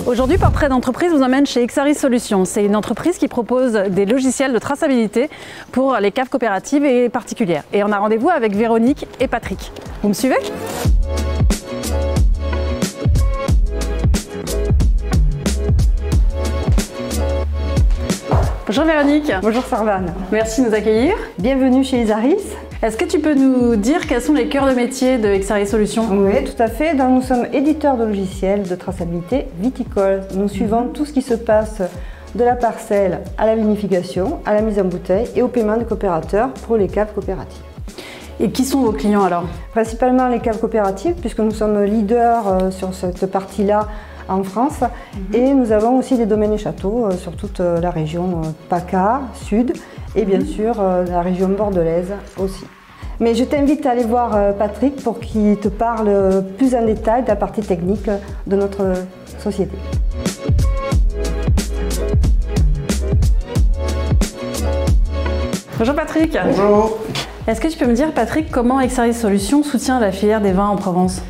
Aujourd'hui, Portrait d'entreprise vous emmène chez Exaris Solutions. C'est une entreprise qui propose des logiciels de traçabilité pour les caves coopératives et particulières. Et on a rendez-vous avec Véronique et Patrick. Vous me suivez ? Bonjour Véronique. Bonjour Sarvane. Merci de nous accueillir. Bienvenue chez Exaris. Est-ce que tu peux nous dire quels sont les cœurs de métier de Exaris Solutions? Oui, tout à fait. Donc, nous sommes éditeurs de logiciels de traçabilité viticole. Nous suivons tout ce qui se passe de la parcelle à la vinification, à la mise en bouteille et au paiement des coopérateurs pour les caves coopératives. Et qui sont vos clients alors? Principalement les caves coopératives, puisque nous sommes leaders sur cette partie-là en France. Et nous avons aussi des domaines et châteaux sur toute la région PACA, Sud, et bien sûr la région bordelaise aussi. Mais je t'invite à aller voir Patrick pour qu'il te parle plus en détail de la partie technique de notre société. Bonjour Patrick. Bonjour. Est-ce que tu peux me dire, Patrick, comment Exaris Solutions soutient la filière des vins en Provence?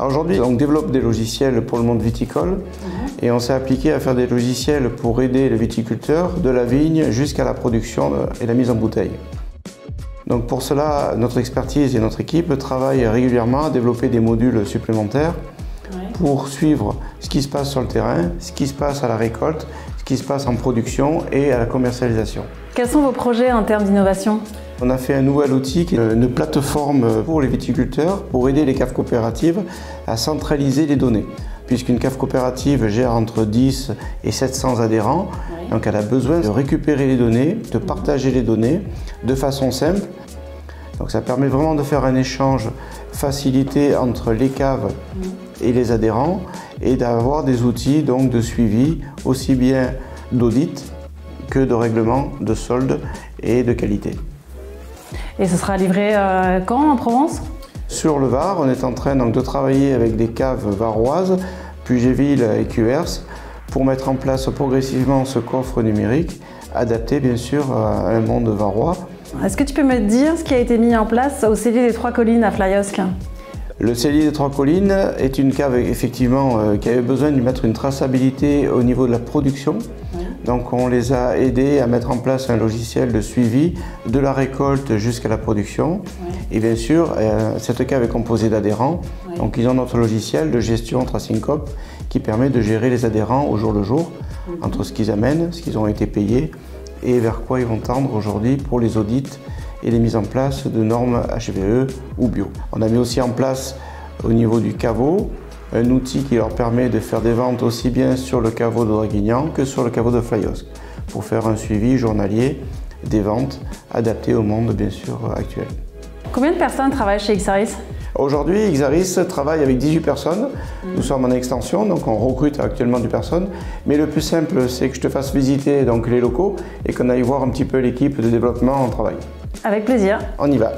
Aujourd'hui, on développe des logiciels pour le monde viticole et on s'est appliqué à faire des logiciels pour aider les viticulteurs de la vigne jusqu'à la production et la mise en bouteille. Donc pour cela, notre expertise et notre équipe travaillent régulièrement à développer des modules supplémentaires pour suivre ce qui se passe sur le terrain, ce qui se passe à la récolte, ce qui se passe en production et à la commercialisation. Quels sont vos projets en termes d'innovation? On a fait un nouvel outil, une plateforme pour les viticulteurs, pour aider les caves coopératives à centraliser les données. Puisqu'une cave coopérative gère entre 10 et 700 adhérents, donc elle a besoin de récupérer les données, de partager les données de façon simple. Donc ça permet vraiment de faire un échange facilité entre les caves et les adhérents et d'avoir des outils donc, de suivi aussi bien d'audit que de règlement de solde et de qualité. Et ce sera livré quand en Provence? Sur le Var, on est en train donc, de travailler avec des caves varoises, Puget-Ville et Cuers, pour mettre en place progressivement ce coffre numérique, adapté bien sûr à un monde varois. Est-ce que tu peux me dire ce qui a été mis en place au cellier des Trois Collines à Flyosque? Le cellier des Trois Collines est une cave effectivement qui avait besoin de mettre une traçabilité au niveau de la production. Donc on les a aidés à mettre en place un logiciel de suivi de la récolte jusqu'à la production. Et bien sûr, cette cave est composée d'adhérents. Donc ils ont notre logiciel de gestion TracingCoop qui permet de gérer les adhérents au jour le jour, entre ce qu'ils amènent, ce qu'ils ont été payés et vers quoi ils vont tendre aujourd'hui pour les audits et les mises en place de normes HVE ou bio. On a mis aussi en place au niveau du caveau un outil qui leur permet de faire des ventes aussi bien sur le caveau de Draguignan que sur le caveau de Flyosque pour faire un suivi journalier des ventes adaptées au monde bien sûr actuel. Combien de personnes travaillent chez Exaris? Aujourd'hui, Exaris travaille avec 18 personnes. Nous sommes en extension, donc on recrute actuellement du personnes. Mais le plus simple, c'est que je te fasse visiter donc, les locaux et qu'on aille voir un petit peu l'équipe de développement en travail. Avec plaisir. On y va.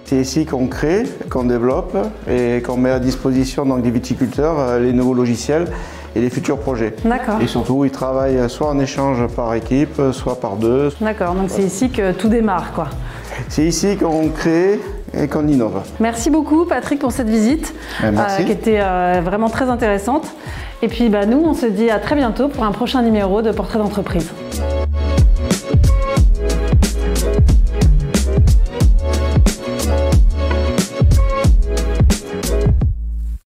C'est ici qu'on crée, qu'on développe et qu'on met à disposition donc, des viticulteurs les nouveaux logiciels et les futurs projets. D'accord. Et surtout, ils travaillent soit en échange par équipe, soit par deux. D'accord, donc c'est ici que tout démarre, quoi. C'est ici qu'on crée et qu'on innove. Merci beaucoup, Patrick, pour cette visite qui était vraiment très intéressante. Et puis, nous, on se dit à très bientôt pour un prochain numéro de Portrait d'entreprise.